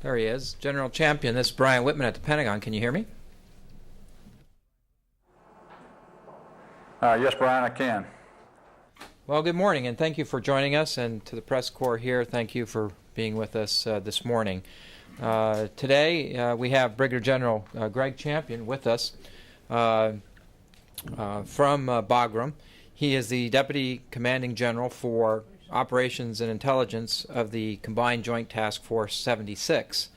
There he is. General Champion, this is Brian Whitman at the Pentagon. Can you hear me? Yes, Brian, I can. Well, good morning, and thank you for joining us. And to the press corps here, thank you for being with us this morning. Today, we have Brigadier General Greg Champion with us from Bagram. He is the Deputy Commanding General for Operations and Intelligence of the Combined Joint Task Force 76.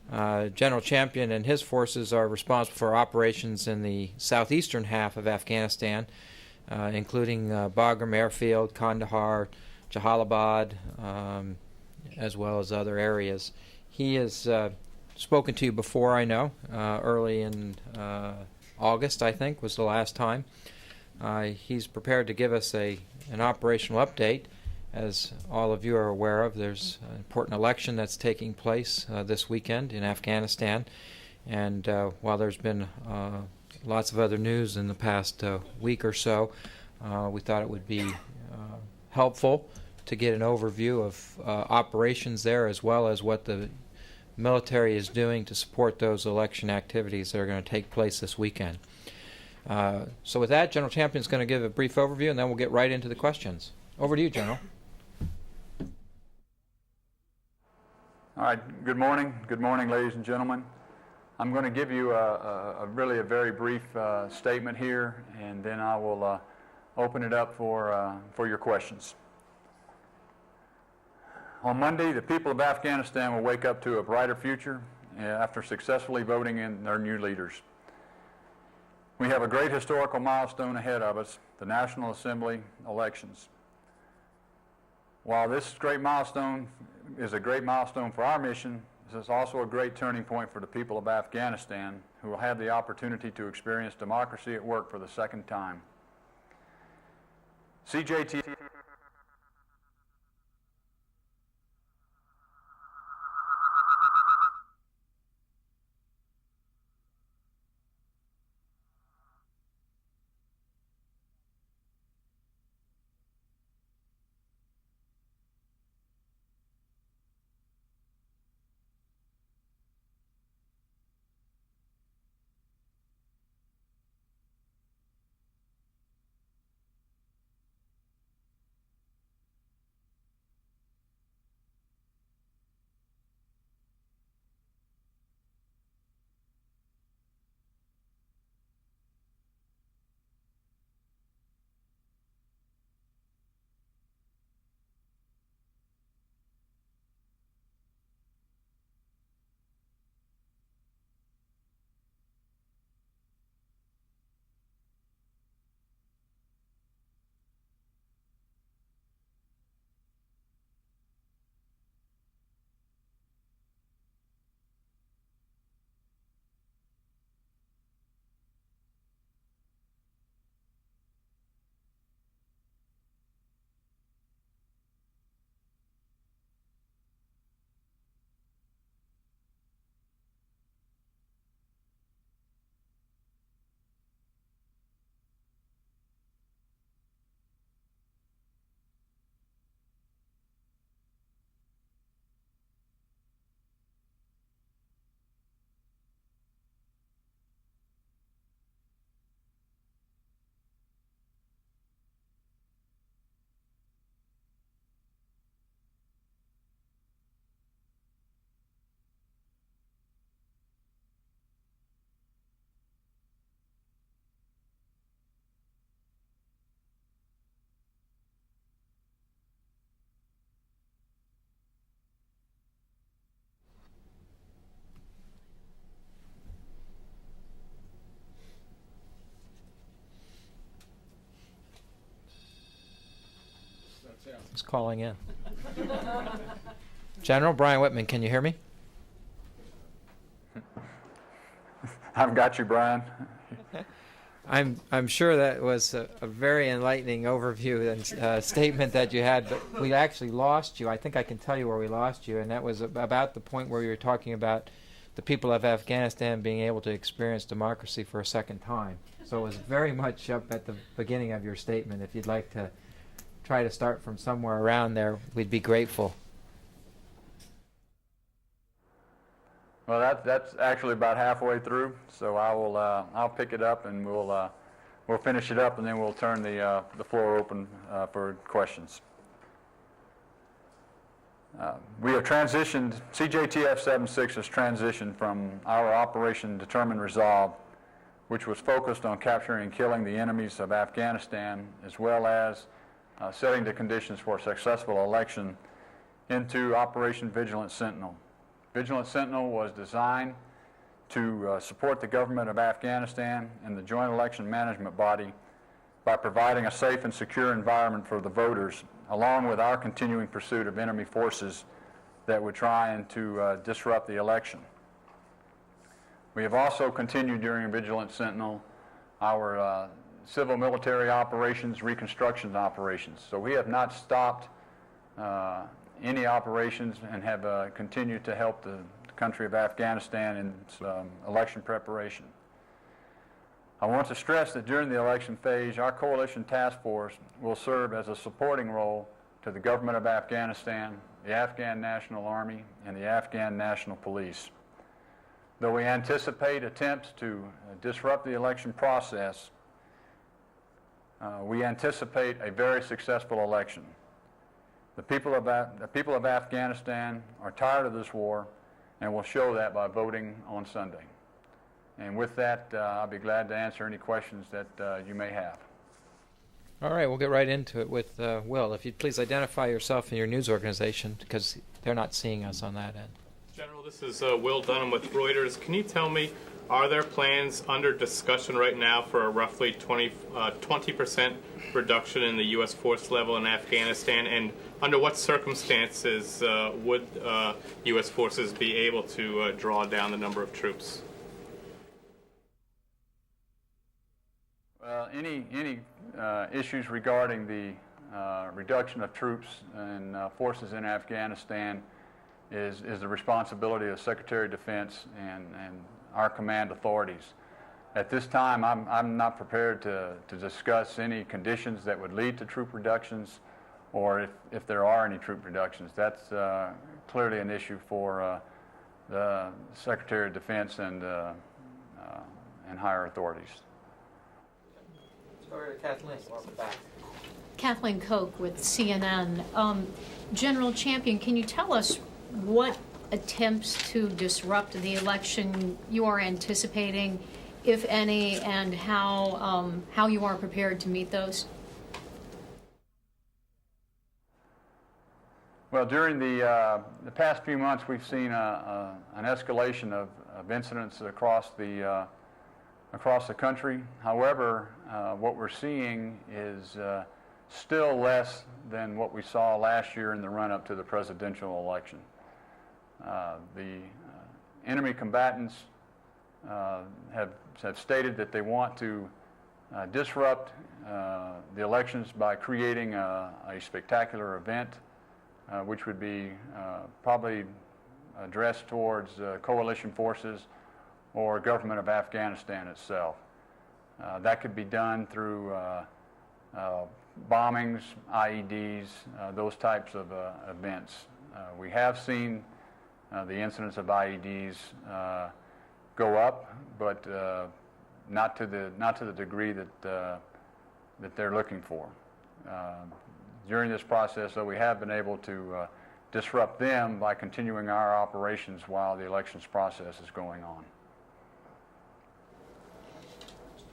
General Champion and his forces are responsible for operations in the southeastern half of Afghanistan, including Bagram Airfield, Kandahar, Jalalabad, as well as other areas. He has spoken to you before, I know, early in August, I think, was the last time. He's prepared to give us an operational update. As all of you are aware of, there's an important election that's taking place this weekend in Afghanistan. And while there's been lots of other news in the past week or so, we thought it would be helpful to get an overview of operations there, as well as what the military is doing to support those election activities that are going to take place this weekend. So with that, General Champion is going to give a brief overview, and then we'll get right into the questions. Over to you, General. All right, good morning. Good morning, ladies and gentlemen. I'm going to give you really a very brief statement here, and then I will open it up for your questions. On Monday, the people of Afghanistan will wake up to a brighter future after successfully voting in their new leaders. We have a great historical milestone ahead of us, the National Assembly elections. While this great milestone is a great milestone for our mission, this is also a great turning point for the people of Afghanistan, who will have the opportunity to experience democracy at work for the second time. CJT He's calling in. General Brian Whitman, can you hear me? I've got you, Brian. I'm sure that was a very enlightening overview and statement that you had, but we actually lost you. I think I can tell you where we lost you, and that was about the point where you were talking about the people of Afghanistan being able to experience democracy for a second time. So it was very much up at the beginning of your statement. If you'd like to try to start from somewhere around there, we'd be grateful. Well, that's actually about halfway through, so I'll pick it up and we'll finish it up, and then we'll turn the floor open for questions. We have transitioned, CJTF 76 has transitioned from our Operation Determined Resolve, which was focused on capturing and killing the enemies of Afghanistan, as well as setting the conditions for a successful election, into Operation Vigilant Sentinel. Vigilant Sentinel was designed to support the government of Afghanistan and the Joint Election Management Body by providing a safe and secure environment for the voters, along with our continuing pursuit of enemy forces that would try and to disrupt the election. We have also continued during Vigilant Sentinel our civil military operations, reconstruction operations. So we have not stopped any operations and have continued to help the country of Afghanistan in its election preparation. I want to stress that during the election phase, our coalition task force will serve as a supporting role to the government of Afghanistan, the Afghan National Army, and the Afghan National Police. Though we anticipate attempts to disrupt the election process, we anticipate a very successful election. The people of Afghanistan are tired of this war and will show that by voting on Sunday. And with that, I'll be glad to answer any questions that you may have. All right, we'll get right into it with Will. If you'd please identify yourself and your news organization, because they're not seeing us on that end. General, this is Will Dunham with Reuters. Can you tell me, are there plans under discussion right now for a roughly 20% reduction in the U.S. force level in Afghanistan? And under what circumstances would U.S. forces be able to draw down the number of troops? Well, any issues regarding the reduction of troops and forces in Afghanistan is the responsibility of Secretary of Defense and our command authorities. At this time, I'm not prepared to discuss any conditions that would lead to troop reductions, or if there are any troop reductions. That's clearly an issue for the Secretary of Defense and higher authorities. Let's go over to Kathleen. Welcome back. Kathleen Koch with CNN. General Champion, can you tell us what attempts to disrupt the election you are anticipating, if any, and how you are prepared to meet those? Well, during the past few months, we've seen an escalation of incidents across the country. However, what we're seeing is still less than what we saw last year in the run-up to the presidential election. The enemy combatants have stated that they want to disrupt the elections by creating a spectacular event, which would be probably addressed towards coalition forces or government of Afghanistan itself. That could be done through bombings, IEDs, those types of events. We have seen the incidence of IEDs go up, but not to the degree that they're looking for. During this process, though, we have been able to disrupt them by continuing our operations while the elections process is going on.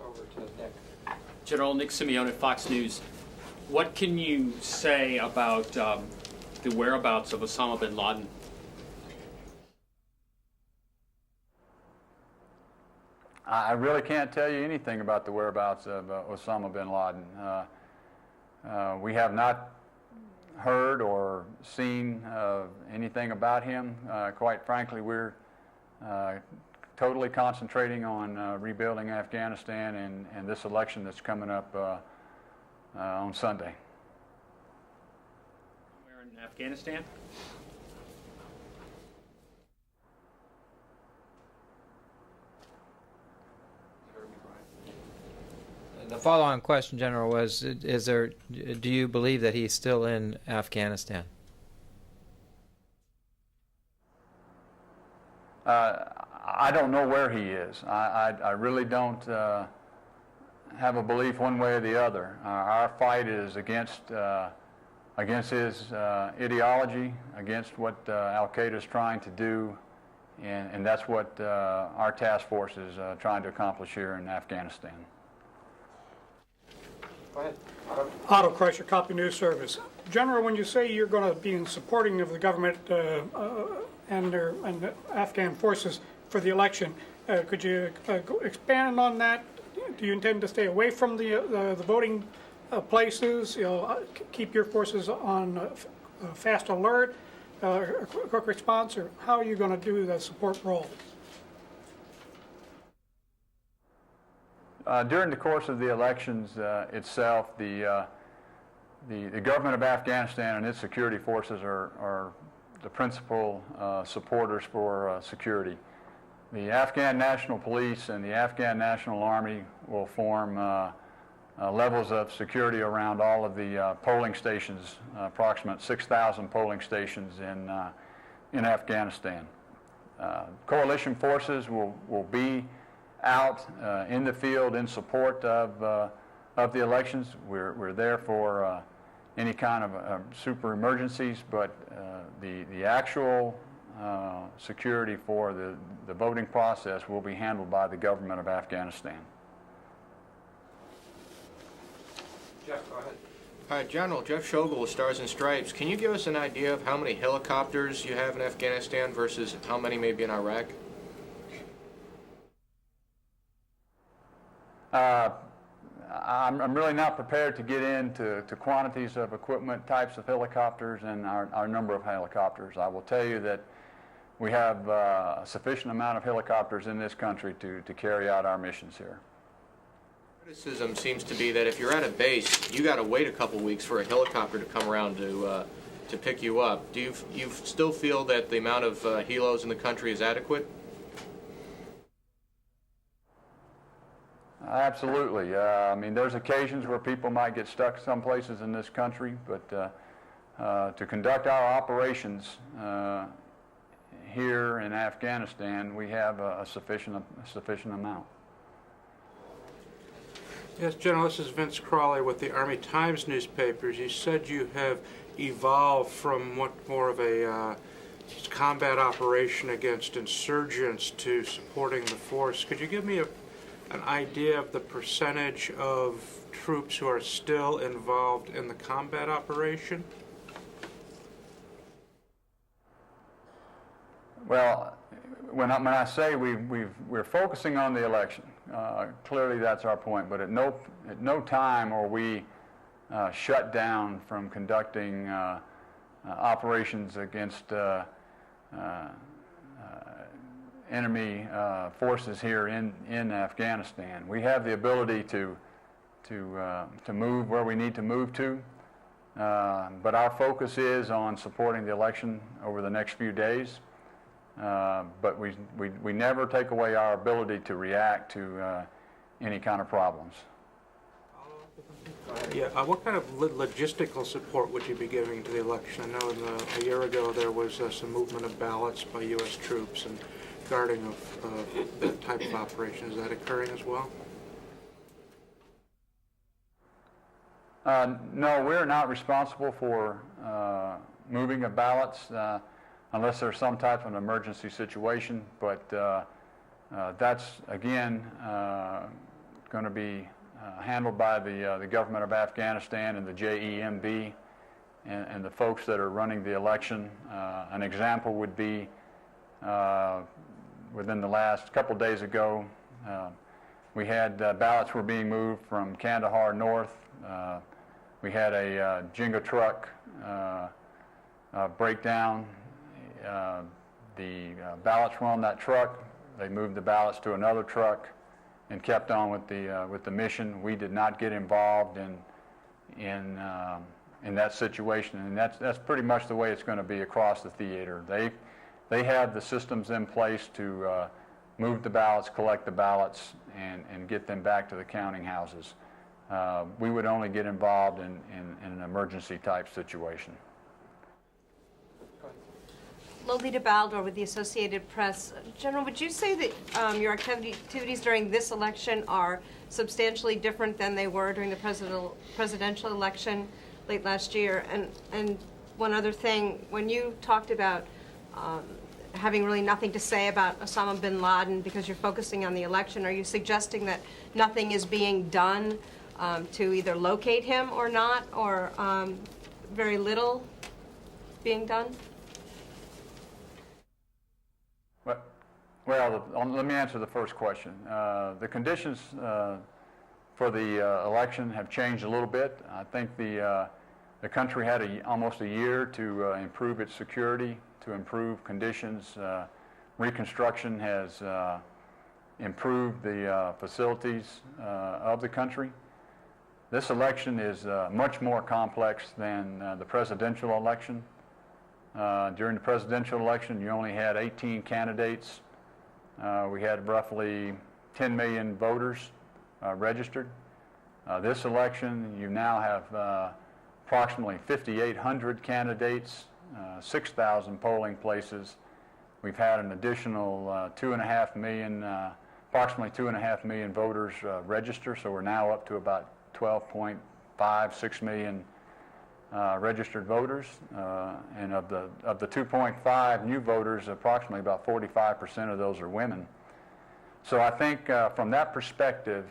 Over to Nick. General Nick Simeone, Fox News. What can you say about the whereabouts of Osama bin Laden? I really can't tell you anything about the whereabouts of Osama bin Laden. We have not heard or seen anything about him. Quite frankly, we're totally concentrating on rebuilding Afghanistan and this election that's coming up on Sunday. Where in Afghanistan? The follow-on question, General, was: do you believe that he's still in Afghanistan? I don't know where he is. I really don't have a belief one way or the other. Our fight is against his ideology, against what Al-Qaeda is trying to do, and that's what our task force is trying to accomplish here in Afghanistan. Go ahead. Otto Kreischer, Copy News Service. General, when you say you're going to be in supporting of the government and the Afghan forces for the election, could you expand on that? Do you intend to stay away from the voting places? Keep your forces on fast alert, quick response, or how are you going to do the support role? During the course of the elections itself, the government of Afghanistan and its security forces are the principal supporters for security. The Afghan National Police and the Afghan National Army will form levels of security around all of the polling stations, approximate 6,000 polling stations in Afghanistan. Coalition forces will be out in the field in support of the elections. We're there for any kind of super emergencies, but the actual security for the voting process will be handled by the government of Afghanistan. Jeff, go ahead. Hi, General. Jeff Shogel with Stars and Stripes. Can you give us an idea of how many helicopters you have in Afghanistan versus how many may be in Iraq? I'm really not prepared to get into quantities of equipment, types of helicopters, and our number of helicopters. I will tell you that we have a sufficient amount of helicopters in this country to carry out our missions here. Criticism seems to be that if you're at a base, you got to wait a couple weeks for a helicopter to come around to pick you up. Do you still feel that the amount of helos in the country is adequate? Absolutely. I mean, there's occasions where people might get stuck some places in this country, but to conduct our operations here in Afghanistan, we have a sufficient amount. Yes, General, this is Vince Crawley with the Army Times newspapers. You said you have evolved from what more of a combat operation against insurgents to supporting the force. Could you give me an idea of the percentage of troops who are still involved in the combat operation? Well, when I say we're focusing on the election, clearly that's our point. But at no time are we shut down from conducting operations against enemy forces here in Afghanistan. We have the ability to move where we need to move to, but our focus is on supporting the election over the next few days. But we never take away our ability to react to any kind of problems. Yeah, what kind of logistical support would you be giving to the election? I know a year ago there was some movement of ballots by U.S. troops and guarding of that type of operation. Is that occurring as well? No, we're not responsible for moving of ballots unless there's some type of an emergency situation, but that's, again, going to be handled by the government of Afghanistan and the JEMB and the folks that are running the election. An example would be within the last couple days ago, we had ballots were being moved from Kandahar north. We had a Jingo truck breakdown. The ballots were on that truck. They moved the ballots to another truck and kept on with the mission. We did not get involved in that situation, and that's pretty much the way it's going to be across the theater. They have the systems in place to move the ballots, collect the ballots, and get them back to the counting houses. We would only get involved in an emergency type situation. Lolita Baldor with the Associated Press. General, would you say that your activities during this election are substantially different than they were during the presidential election late last year? And one other thing, when you talked about having really nothing to say about Osama bin Laden because you're focusing on the election, are you suggesting that nothing is being done to either locate him or not, or very little being done? Well, let me answer the first question. The conditions for the election have changed a little bit. I think the country had almost a year to improve its security, to improve conditions. Reconstruction has improved the facilities of the country. This election is much more complex than the presidential election. During the presidential election, you only had 18 candidates. We had roughly 10 million voters registered. This election, you now have approximately 5,800 candidates, 6,000 polling places. We've had an additional approximately 2.5 million voters register, so we're now up to about 12.56 million registered voters, and of the 2.5 new voters, approximately about 45% of those are women. So I think from that perspective,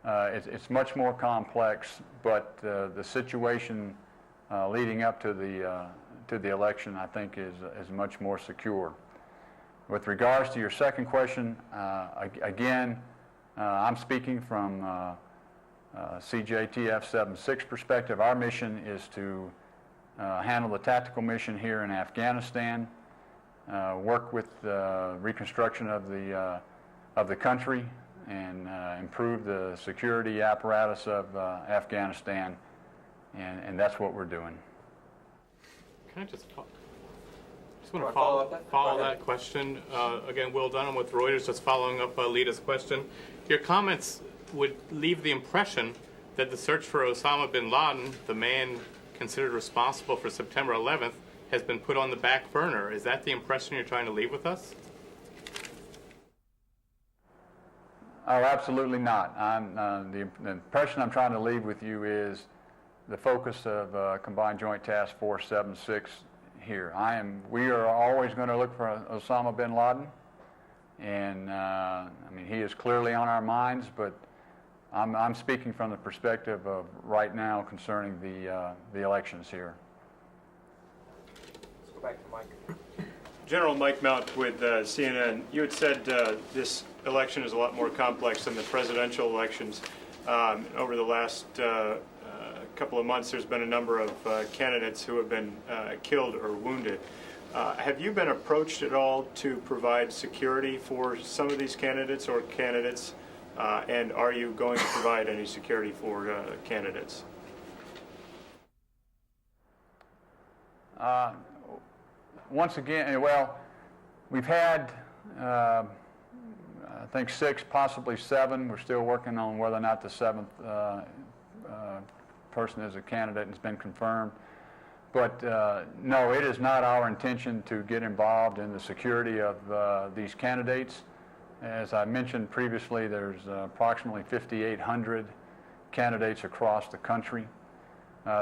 it's much more complex, but the situation leading up to the election, I think, is much more secure. With regards to your second question, again, I'm speaking from CJTF 7-6 perspective. Our mission is to handle the tactical mission here in Afghanistan, work with reconstruction of the country, and improve the security apparatus of Afghanistan, and that's what we're doing. Can I just want to follow that question? Again, Will Dunham with Reuters, just following up Lita's question. Your comments would leave the impression that the search for Osama bin Laden, the man considered responsible for September 11th, has been put on the back burner. Is that the impression you're trying to leave with us? Oh, absolutely not. The impression I'm trying to leave with you is the focus of Combined Joint Task Force 7-6 here. We are always going to look for Osama bin Laden, and I mean, he is clearly on our minds, but I'm speaking from the perspective of right now concerning the elections here. Let's go back to Mike. General Mike Mount with CNN. You had said this election is a lot more complex than the presidential elections. Over the last couple of months, there's been a number of candidates who have been killed or wounded. Have you been approached at all to provide security for some of these candidates or candidates? And are you going to provide any security for candidates? Once again, well, we've had, I think 6, possibly 7. We're still working on whether or not the 7th person is a candidate and has been confirmed. But no, it is not our intention to get involved in the security of these candidates. As I mentioned previously, there's approximately 5,800 candidates across the country.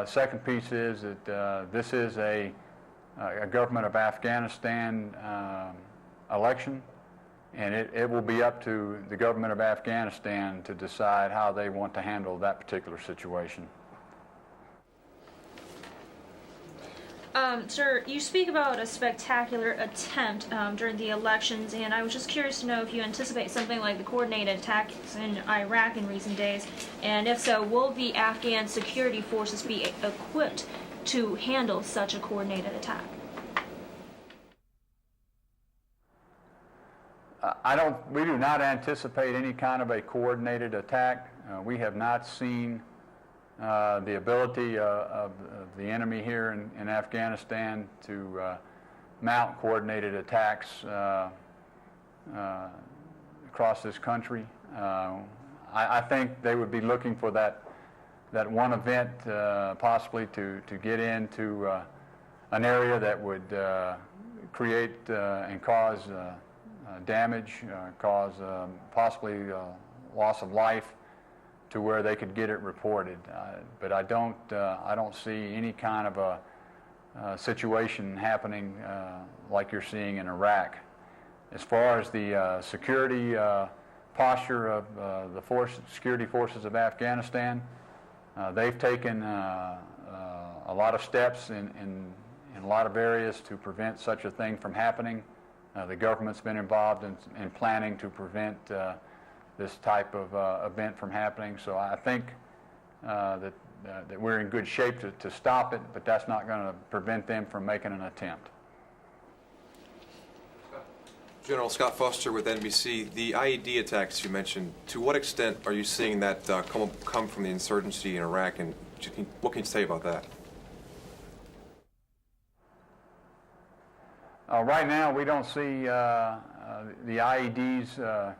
Second piece is that this is a government of Afghanistan election, and it will be up to the government of Afghanistan to decide how they want to handle that particular situation. Sir, you speak about a spectacular attempt during the elections, and I was just curious to know if you anticipate something like the coordinated attacks in Iraq in recent days, and if so, will the Afghan security forces be equipped to handle such a coordinated attack? We do not anticipate any kind of a coordinated attack. We have not seen the ability of the enemy here in Afghanistan to mount coordinated attacks across this country. I think they would be looking for that one event possibly to get into an area that would create and cause damage, cause possibly loss of life to where they could get it reported. But I don't see any kind of a situation happening like you're seeing in Iraq. As far as the security posture of the security forces of Afghanistan, they've taken a lot of steps in a lot of areas to prevent such a thing from happening. The government's been involved in planning to prevent this type of event from happening. So I think that we're in good shape to stop it, but that's not going to prevent them from making an attempt. General Scott Foster with NBC. The IED attacks you mentioned, to what extent are you seeing that come from the insurgency in Iraq, and what can you say about that? Right now, we don't see the IEDs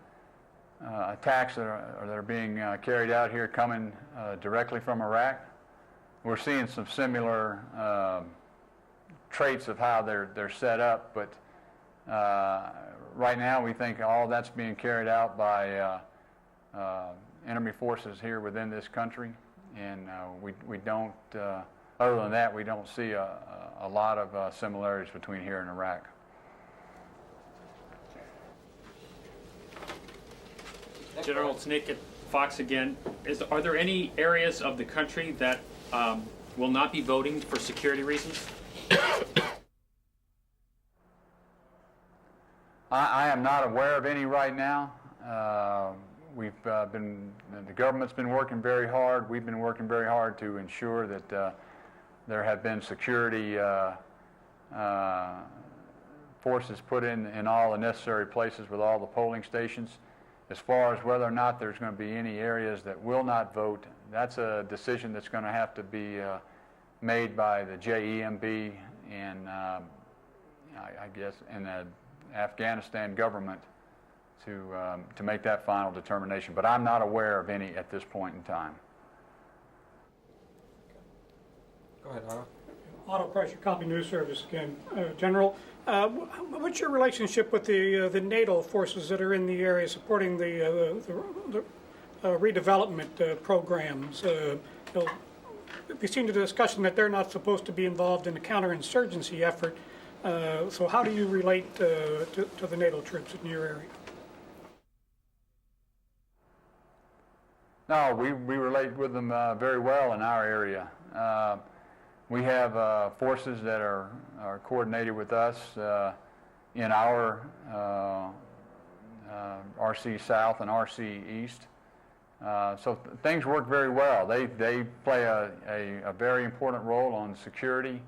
attacks that are being carried out here coming directly from Iraq. We're seeing some similar traits of how they're set up, but right now we think all that's being carried out by enemy forces here within this country, and we don't, other than that, we don't see a lot of similarities between here and Iraq. General, it's Nick at Fox again. Are there any areas of the country that will not be voting for security reasons? I am not aware of any right now. The government's been working very hard. We've been working very hard to ensure that there have been security forces put in all the necessary places with all the polling stations. As far as whether or not there's going to be any areas that will not vote, that's a decision that's going to have to be made by the JEMB and I guess and the Afghanistan government to make that final determination. But I'm not aware of any at this point in time. Go ahead, Otto. Otto Pressure, Copy News Service again. General, what's your relationship with the NATO forces that are in the area supporting the redevelopment programs? We've seen the discussion that they're not supposed to be involved in the counterinsurgency effort. So how do you relate to the NATO troops in your area? No, we relate with them very well in our area. We have forces that are coordinated with us in our RC South and RC East. So things work very well. They play a very important role on security.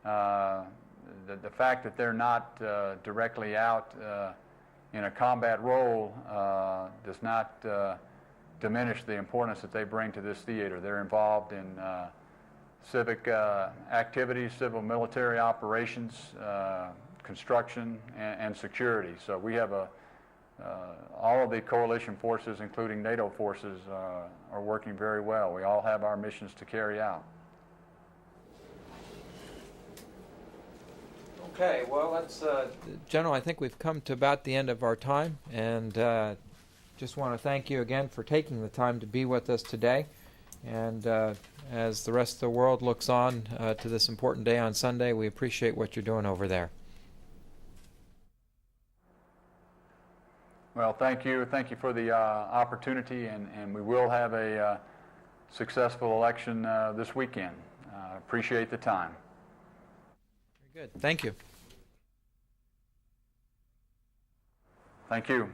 The fact that they're not directly out in a combat role does not diminish the importance that they bring to this theater. They're involved in civic activities, civil military operations, construction, and security. So we have all of the coalition forces, including NATO forces, are working very well. We all have our missions to carry out. Okay, well, that's General, I think we've come to about the end of our time, and just want to thank you again for taking the time to be with us today. And as the rest of the world looks on to this important day on Sunday, we appreciate what you're doing over there. Well, thank you. Thank you for the opportunity, and we will have a successful election this weekend. Appreciate the time. Very good. Thank you. Thank you.